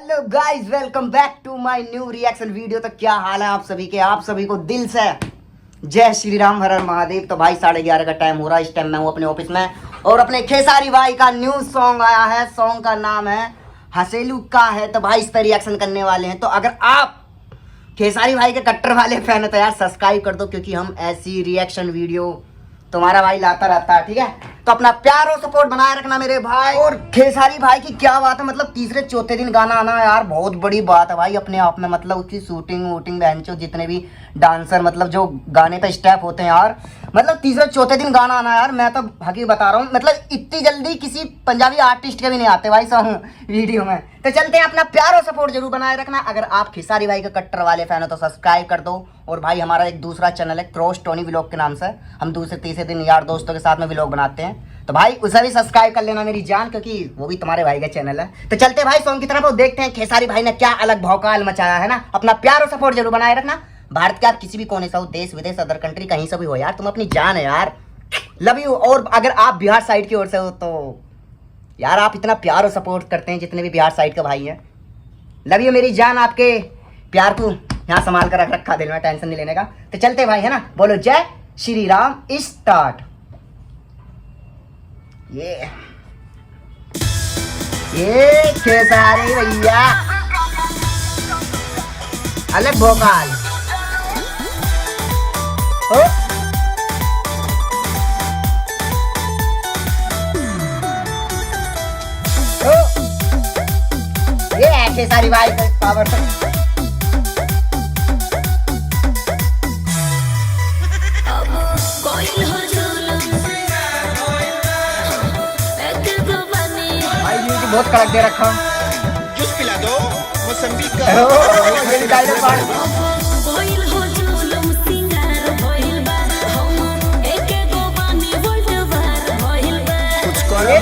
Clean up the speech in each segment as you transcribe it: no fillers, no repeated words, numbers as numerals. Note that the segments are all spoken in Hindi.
Hello guys, welcome back to my new reaction video. तो क्या हाल है आप सभी के? आप सभी को दिल से जय श्री राम, हर हर महादेव। तो भाई 11:30 का टाइम हो रहा है। इस टाइम मैं हूँ अपने ऑफिस में और अपने खेसारी भाई का न्यू सॉन्ग आया है। सॉन्ग का नाम है हसेलू का है। तो भाई इस पर रिएक्शन करने वाले हैं। तो अगर आप खेसारी भाई के कट्टर वाले फैन है तो यार सब्सक्राइब कर दो, क्योंकि हम ऐसी रिएक्शन वीडियो तुम्हारा भाई लाता रहता है। ठीक है, तो अपना प्यार और सपोर्ट बनाए रखना मेरे भाई। और खेसारी भाई की क्या बात है, मतलब तीसरे चौथे दिन गाना आना यार बहुत बड़ी बात है भाई अपने आप में। मतलब उसकी शूटिंग वूटिंग बहनचो जितने भी डांसर, मतलब जो गाने पे स्टेप होते हैं यार, मतलब तीसरे चौथे दिन गाना आना यार, मैं तो हकीकत बता रहा हूँ, मतलब इतनी जल्दी किसी पंजाबी आर्टिस्ट के भी नहीं आते भाई सॉन्ग वीडियो में। तो चलते हैं, अपना प्यार और सपोर्ट जरूर बनाए रखना। अगर आप खेसारी भाई के कट्टर वाले फैन हो तो सब्सक्राइब कर दो। और भाई हमारा एक दूसरा चैनल है क्रॉस टोनी व्लॉग के नाम से, हम दूसरे तीसरे दिन यार दोस्तों के साथ में व्लॉग बनाते हैं। तो भाई उसे भी सब्सक्राइब कर लेना मेरी जान, क्योंकि वो भी तुम्हारे भाई का चैनल है। तो चलते भाई सॉन्ग की तरफ और देखते हैं खेसारी भाई ने क्या अलग भौकाल मचाया है ना। अपना प्यार और सपोर्ट जरूर बनाए रखना। भारत के आप किसी भी कोने से हो, देश विदेश अदर कंट्री कहीं से भी हो यार, तुम अपनी जान है यार, लव यू। और अगर आप बिहार साइड की ओर से हो तो यार आप इतना प्यार और सपोर्ट करते हैं जितने भी बिहार साइड के भाई हैं, लव यू मेरी जान। आपके प्यार को यहाँ संभाल कर रख रखा, दिल में टेंशन नहीं लेने का। तो चलते भाई है ना, बोलो जय श्री राम। स्टार्ट। ये खेसारी भैया अलग भोकाल। ये है खेसारी भाई का पावर। भाई म्यूजिक बहुत कड़क दे रखा। जूस पिला दो मौसम्बी का। कुछ करो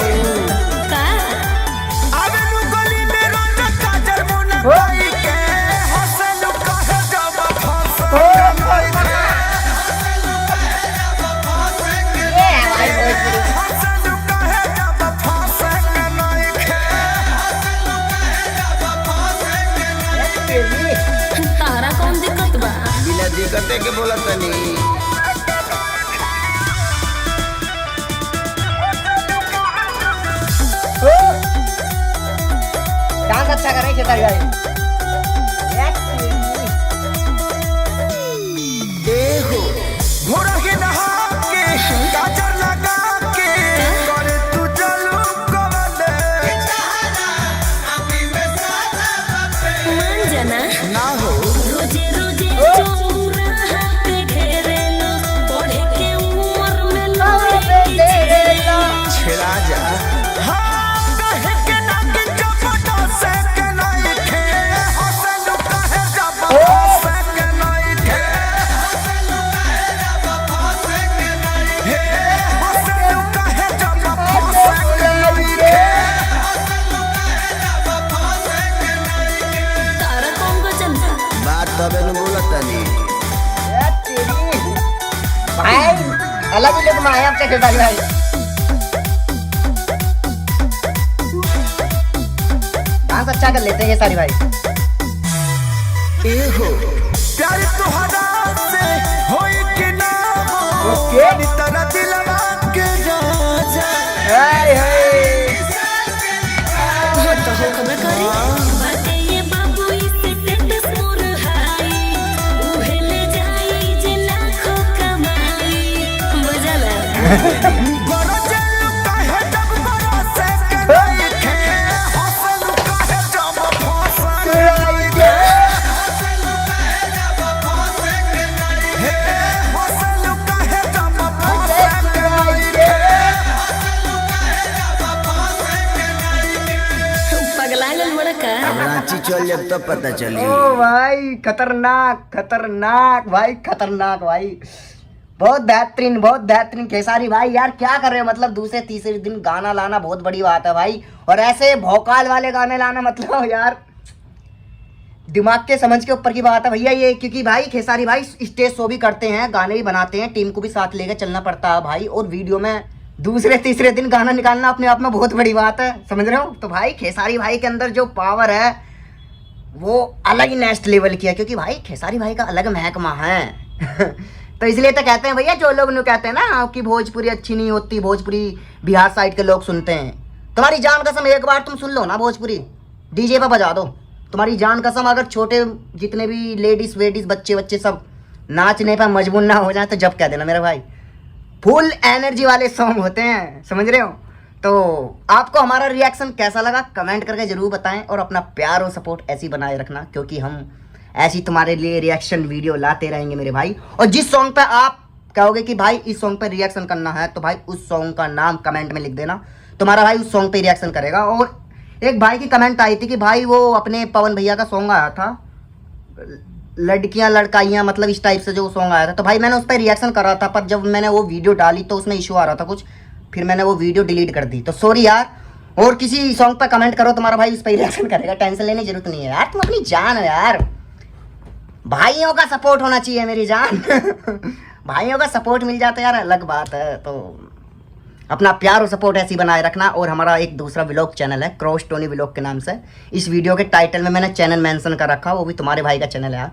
तारा कौन दिक्कत बा? बिना दिक्कते के बोला तनी। डांस अच्छा कर रहे हैं खेसारी भाई। देखो घोड़ा के नहा के काजल लगा के करे तू चलू कवंदे मान जाना ना हो रोजे रोजे चौराहा पे घेरेलो, पढ़े के उम्र में लोगे छेड़ा जा। हाँ कहे के ना के जपटा से के नहीं खे हसन कहे जपटा से के नहीं खे हसन कहे जपटा से के नहीं खे हसन कहे जपटा से के नहीं खे हसन कहे जपटा से के नहीं खे। तारा कौन को जनता? बात तबे न बोलतनी भाई अलग ही लोग माया आपसे खेसारी भाई। डांस अच्छा कर लेते हैं खेसारी भाई। एहो प्यार तुहरा से होई कि ना हो ओके। तेरा दिलवा के राजा हाय हाय हो तो हो खबर करी बाटे ये बाबू इसे टेटस मोर हाई, उहे ले जाई जे लाखों कमाई। बुझला बड़ा चलू काहे जब बड़ा से के नहीं खे हसन काहे जब फसन नहीं खे हसन काहे जब फसन के नहीं खे हसन काहे जब फसन के नहीं खे हसन काहे जब फसन के नहीं खे। पगला गल बड़ा का। रांची चल जब तब पता चली। ओ भाई खतरनाक खतरनाक भाई, खतरनाक भाई, बहुत बेहतरीन खेसारी भाई। यार क्या कर रहे हो, मतलब दूसरे तीसरे दिन गाना लाना बहुत बड़ी बात है भाई। और ऐसे भौकाल वाले गाने लाना मतलब यार दिमाग के समझ के ऊपर की बात है भैया ये। क्योंकि भाई खेसारी भाई स्टेज शो भी करते हैं, गाने भी बनाते हैं, टीम को भी साथ लेकर चलना पड़ता है भाई। और वीडियो में दूसरे तीसरे दिन गाना निकालना अपने आप में बहुत बड़ी बात है, समझ रहे हो। तो भाई खेसारी भाई के अंदर जो पावर है वो अलग ही नेक्स्ट लेवल किया, क्योंकि भाई खेसारी भाई का अलग महकमा है। तो इसलिए तो कहते हैं भैया, जो लोग नु कहते हैं ना कि भोजपुरी अच्छी नहीं होती, भोजपुरी बिहार साइड के लोग सुनते हैं, तुम्हारी जान कसम एक बार तुम सुन लो ना भोजपुरी, डीजे पे बजा दो, तुम्हारी जान कसम अगर छोटे जितने भी लेडीज वेडीज बच्चे बच्चे सब नाचने पर मजबूर ना हो जाए तो जब कह देना मेरे भाई, फुल एनर्जी वाले सॉन्ग होते हैं, समझ रहे हो। तो आपको हमारा रिएक्शन कैसा लगा कमेंट करके जरूर बताएं, और अपना प्यार और सपोर्ट ऐसी बनाए रखना, क्योंकि हम ऐसी तुम्हारे लिए रिएक्शन वीडियो लाते रहेंगे मेरे भाई। और जिस सॉन्ग पे आप कहोगे कि भाई इस सॉन्ग पे रिएक्शन करना है, तो भाई उस सॉन्ग का नाम कमेंट में लिख देना, तुम्हारा भाई उस सॉन्ग पे रिएक्शन करेगा। और एक भाई की कमेंट आई थी कि भाई वो अपने पवन भैया का सॉन्ग आया था, लड़कियां लड़काइयां, मतलब इस टाइप से जो सॉन्ग आया था, तो भाई मैंने उस पर रिएक्शन करा था, पर जब मैंने वो वीडियो डाली तो उसमें इशू आ रहा था कुछ, फिर मैंने वो वीडियो डिलीट कर दी, तो सॉरी यार। और किसी सॉन्ग पर कमेंट करो, तुम्हारा भाई उस पर रिएक्शन करेगा, टेंशन लेने की जरूरत नहीं है यार, तुम अपनी जान हो यार, भाइयों का सपोर्ट होना चाहिए मेरी जान। भाइयों का सपोर्ट मिल जाता है यार, अलग बात है। तो अपना प्यार और सपोर्ट ऐसी बनाए रखना। और हमारा एक दूसरा व्लॉग चैनल है क्रॉस टोनी व्लॉग के नाम से, इस वीडियो के टाइटल में मैंने चैनल मेंशन कर रखा, वो भी तुम्हारे भाई का चैनल है यार,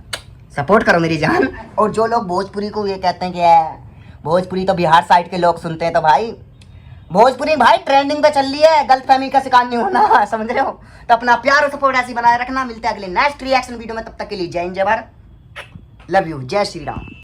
सपोर्ट करो मेरी जान। और जो लोग भोजपुरी को ये कहते हैं कि भोजपुरी तो बिहार साइड के लोग सुनते हैं, तो भाई भोजपुरी भाई ट्रेंडिंग पे चल रही है, गलत फहमी का शिकार नहीं होना, समझ रहे हो। तो अपना प्यार और सपोर्ट ऐसी बनाए रखना। मिलते हैं अगले नेक्स्ट रिएक्शन वीडियो में, तब तक के लिए जय हिंद जय भारत, लव यू, जय श्री राम।